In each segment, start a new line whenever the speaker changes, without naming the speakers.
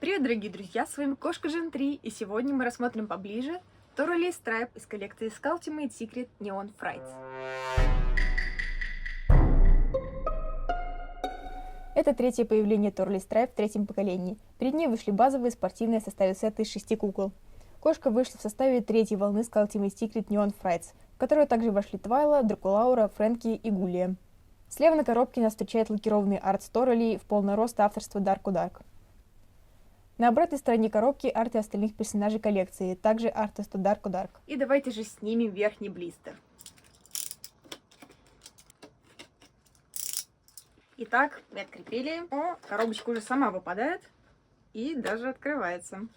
Привет, дорогие друзья, с вами Кошка Жен 3, и сегодня мы рассмотрим поближе Torley Stripe из коллекции Sculptimate Secret Neon Frights. Это третье появление Torley Stripe в третьем поколении. Перед ней вышли базовые спортивные в составе сета из 6 кукол. Кошка вышла в составе третьей волны Sculptimate Secret Neon Frights, в которую также вошли Твайла, Дракулаура, Фрэнки и Гулия. Слева на коробке нас встречает лакированный арт Torley в полный рост авторства Darko Dark. На обратной стороне коробки арты остальных персонажей коллекции, также авторства Darko Dark. И давайте же снимем верхний блистер. Итак, мы открепили. О, коробочка уже сама выпадает и даже открывается.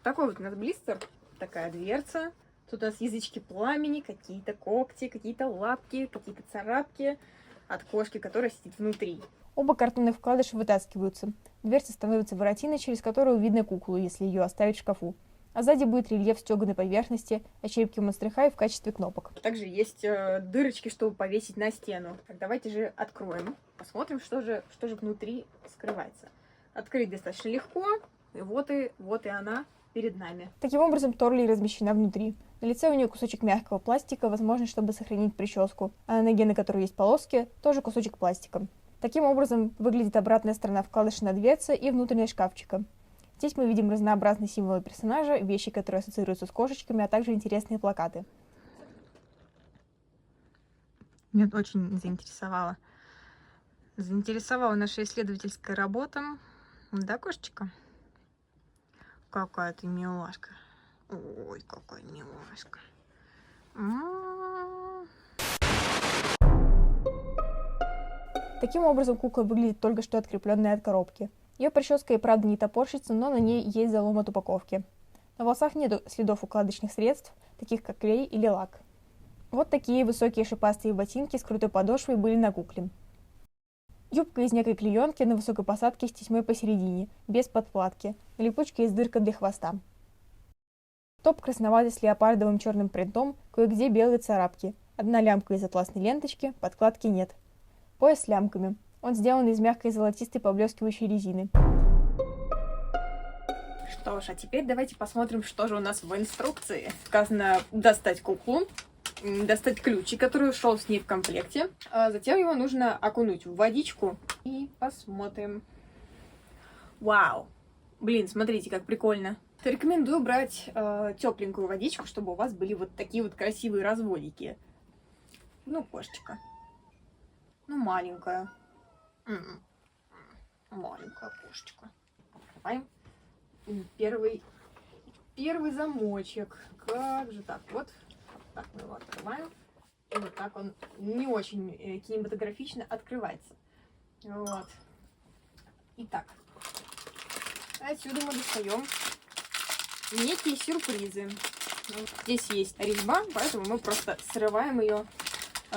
Такой вот у нас блистер, такая дверца. Тут у нас язычки пламени, какие-то когти, какие-то лапки, какие-то царапки от кошки, которая сидит внутри. Оба картонных вкладыша вытаскиваются. Дверца становится воротиной, через которую видно куклу, если ее оставить в шкафу. А сзади будет рельеф стеганой поверхности, а черепки Monster High в качестве кнопок. Также есть дырочки, чтобы повесить на стену. Так, давайте же откроем. Посмотрим, что же внутри скрывается. Открыть достаточно легко. И вот и она перед нами. Таким образом, Torley размещена внутри. На лице у нее кусочек мягкого пластика, возможно, чтобы сохранить прическу. А на ноге, на которой есть полоски, тоже кусочек пластика. Таким образом выглядит обратная сторона вкладыша на дверце и внутренность шкафчика. Здесь мы видим разнообразные символы персонажа, вещи, которые ассоциируются с кошечками, а также интересные плакаты. Меня очень заинтересовала наша исследовательская работа. Да, кошечка? Какая ты милашка. Ой, какая милашка. Таким образом, кукла выглядит только что открепленная от коробки. Ее прическа и правда не топорщится, но на ней есть залом от упаковки. На волосах нет следов укладочных средств, таких как клей или лак. Вот такие высокие шипастые ботинки с крутой подошвой были на кукле. Юбка из некой клеенки на высокой посадке с тесьмой посередине, без подкладки. На липучке есть дырка для хвоста. Топ красноватый с леопардовым черным принтом, кое-где белые царапки. Одна лямка из атласной ленточки, подкладки нет. Пояс с лямками. Он сделан из мягкой золотистой поблескивающей резины. Что ж, а теперь давайте посмотрим, что же у нас в инструкции. Сказано достать куклу, достать ключик, который шел с ней в комплекте. А затем его нужно окунуть в водичку. И посмотрим. Вау! Блин, смотрите, как прикольно. Рекомендую брать тепленькую водичку, чтобы у вас были вот такие вот красивые разводики. Ну, кошечка. Ну, маленькая. Маленькая кошечка. Открываем. Первый замочек. Как же так? Вот так мы его открываем. И вот так он не очень кинематографично открывается. Вот. Итак. Отсюда мы достаем некие сюрпризы. Здесь есть резьба, поэтому мы просто срываем ее.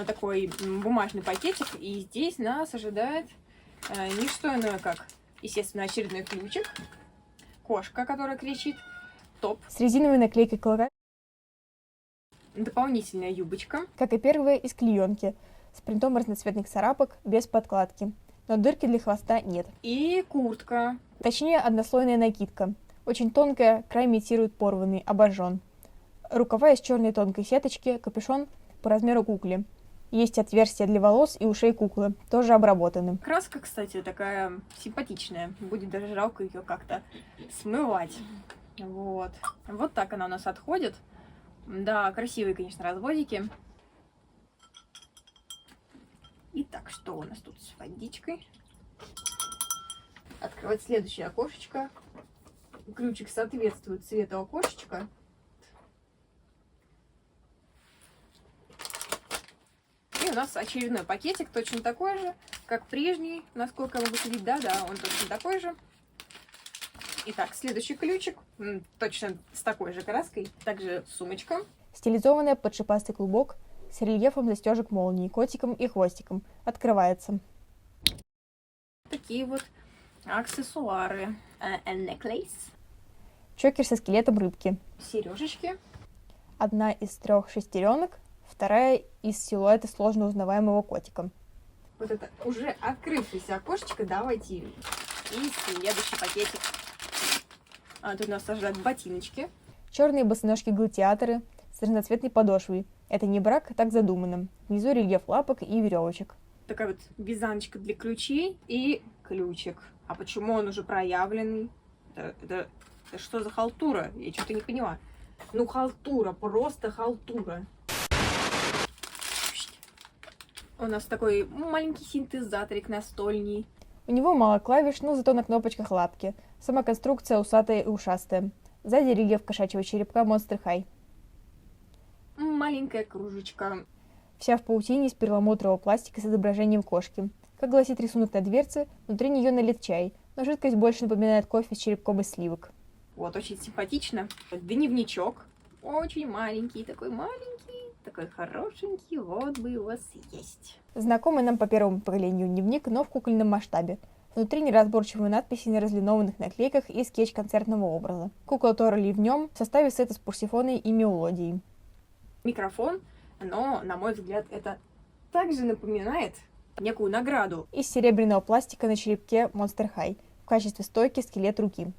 Такой бумажный пакетик, и здесь нас ожидает не что иное, как, естественно, очередной ключик, кошка, которая кричит, топ с резиновой наклейкой клака, дополнительная юбочка, как и первая из клеенки, с принтом разноцветных царапок, без подкладки, но дырки для хвоста нет. И куртка, точнее однослойная накидка, очень тонкая, край имитирует порванный, обожжен. Рукава из черной тонкой сеточки, капюшон по размеру куклы. Есть отверстия для волос и ушей куклы, тоже обработаны. Краска, кстати, такая симпатичная. Будет даже жалко ее как-то смывать. Вот. Вот так она у нас отходит. Да, красивые, конечно, разводики. Итак, что у нас тут с водичкой? Открывать следующее окошечко. Ключик соответствует цвету окошечка. И у нас очередной пакетик, точно такой же, как прежний, насколько я могу судить. Да, он точно такой же. Итак, следующий ключик, точно с такой же краской. Также сумочка. Стилизованная под шипастый клубок с рельефом застежек молнии, котиком и хвостиком. Открывается. Такие вот аксессуары. Necklace. Чокер со скелетом рыбки. Сережечки. Одна из 3 шестеренок. Вторая из силуэта сложно узнаваемого котика. Вот это уже открывшееся окошечко. Давайте и следующий пакетик. Тут нас ожидают ботиночки.
Черные босоножки-гладиаторы с разноцветной подошвой. Это не брак, а так задумано. Внизу рельеф лапок и веревочек.
Такая вот вязаночка для ключей и ключик. А почему он уже проявленный? Это что за халтура? Я что-то не поняла. Ну, халтура, просто халтура. У нас такой маленький синтезаторик настольный.
У него мало клавиш, но зато на кнопочках лапки. Сама конструкция усатая и ушастая. Сзади рельеф кошачьего черепка Monster High.
Маленькая кружечка.
Вся в паутине из перламутрового пластика с изображением кошки. Как гласит рисунок на дверце, внутри нее налит чай, но жидкость больше напоминает кофе с черепком из сливок.
Вот, очень симпатично. Дневничок. Очень маленький, такой хорошенький. Вот бы у вас есть.
Знакомый нам по первому поколению дневник, но в кукольном масштабе. Внутри неразборчивые надписи на разлинованных наклейках и скетч концертного образа. Кукла Торали в нем в составе сета с Парсифоной и мелодией.
Микрофон, но, на мой взгляд, это также напоминает некую награду.
Из серебряного пластика на черепке Monster High. В качестве стойки скелет руки.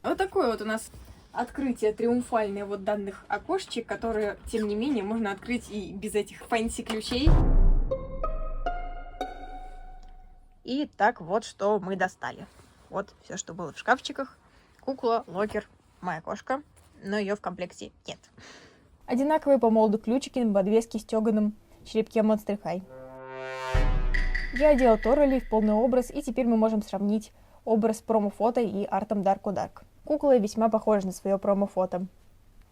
Вот такое вот у нас открытие триумфальное вот данных окошечек, которые, тем не менее, можно открыть и без этих фэнси ключей. И так вот, что мы достали. Вот все, что было в шкафчиках. Кукла, локер, моя кошка, но ее в комплекте нет.
Одинаковые по молду ключики на подвеске стеганом черепке Monster High. Я одела Торали в полный образ, и теперь мы можем сравнить образ промо-фото и артом Darko Dark. Кукла весьма похожа на свое промо-фото.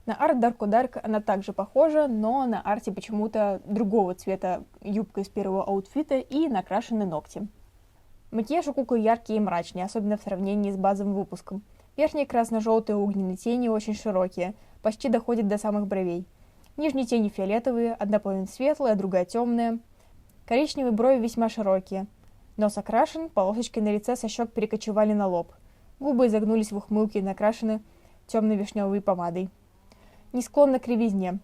На арт Darko Dark она также похожа, но на арте почему-то другого цвета юбка из первого аутфита и накрашены ногти. Макияж у куклы яркий и мрачный, особенно в сравнении с базовым выпуском. Верхние красно-желтые огненные тени очень широкие, почти доходят до самых бровей. Нижние тени фиолетовые, одна половина светлая, другая темная. Коричневые брови весьма широкие. Нос окрашен, полосочки на лице со щек перекочевали на лоб. Губы изогнулись в ухмылке и накрашены темно-вишневой помадой. Не склонна к кривизне.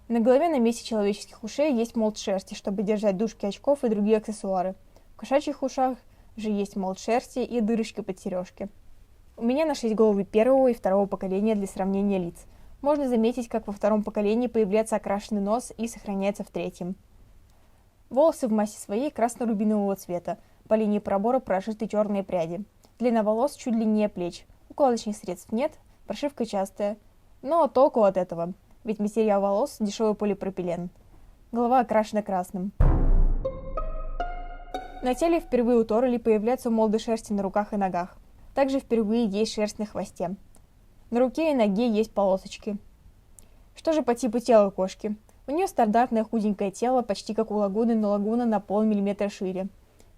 На голове на месте человеческих ушей есть молд шерсти, чтобы держать дужки очков и другие аксессуары. В кошачьих ушах же есть молд шерсти и дырочки под сережки. У меня нашлись головы первого и второго поколения для сравнения лиц. Можно заметить, как во втором поколении появляется окрашенный нос и сохраняется в третьем. Волосы в массе своей красно-рубинового цвета, по линии пробора прошиты черные пряди. Длина волос чуть длиннее плеч, укладочных средств нет, прошивка частая. Но толку от этого, ведь материал волос – дешевый полипропилен. Голова окрашена красным. На теле впервые у Торали появляются молды шерсти на руках и ногах. Также впервые есть шерсть на хвосте. На руке и ноге есть полосочки. Что же по типу тела кошки? У нее стандартное худенькое тело, почти как у лагуны, но лагуна на полмиллиметра шире.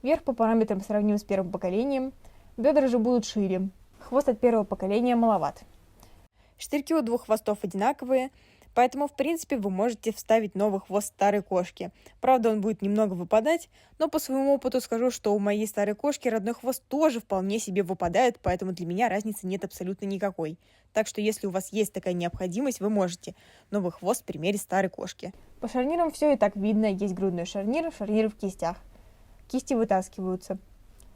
Верх по параметрам сравним с первым поколением. Бедра же будут шире. Хвост от первого поколения маловат. Штырьки у двух хвостов одинаковые, поэтому, в принципе, вы можете вставить новый хвост старой кошки. Правда, он будет немного выпадать, но по своему опыту скажу, что у моей старой кошки родной хвост тоже вполне себе выпадает, поэтому для меня разницы нет абсолютно никакой. Так что, если у вас есть такая необходимость, вы можете новый хвост примерить старой кошки. По шарнирам все и так видно. Есть грудной шарнир, шарниры в кистях. Кисти вытаскиваются.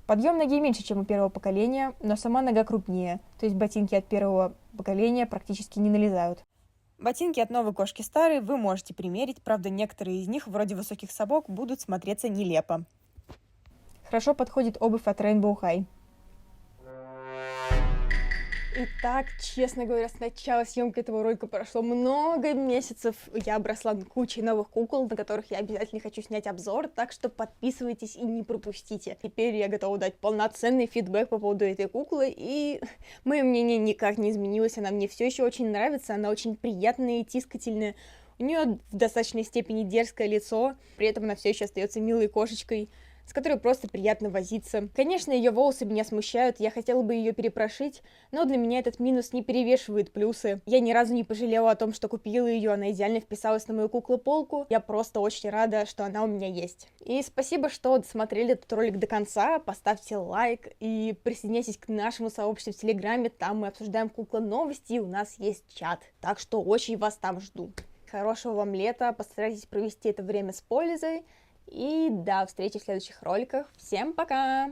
Подъем ноги меньше, чем у первого поколения, но сама нога крупнее, то есть ботинки от первого поколения практически не налезают. Ботинки от новой кошки старые вы можете примерить, правда, некоторые из них, вроде высоких сапог, будут смотреться нелепо. Хорошо подходит обувь от Rainbow High. Итак, честно говоря, с начала съемки этого ролика прошло много месяцев. Я обросла кучей новых кукол, на которых я обязательно хочу снять обзор, так что подписывайтесь и не пропустите. Теперь я готова дать полноценный фидбэк по поводу этой куклы, и мое мнение никак не изменилось, она мне все еще очень нравится, она очень приятная и тискательная. У нее в достаточной степени дерзкое лицо, при этом она все еще остается милой кошечкой, с которой просто приятно возиться. Конечно, ее волосы меня смущают, я хотела бы ее перепрошить, но для меня этот минус не перевешивает плюсы. Я ни разу не пожалела о том, что купила ее, она идеально вписалась на мою куклу-полку. Я просто очень рада, что она у меня есть. И спасибо, что досмотрели этот ролик до конца, поставьте лайк и присоединяйтесь к нашему сообществу в Телеграме, там мы обсуждаем кукла-новости, и у нас есть чат, так что очень вас там жду. Хорошего вам лета, постарайтесь провести это время с пользой. И до встречи в следующих роликах. Всем пока!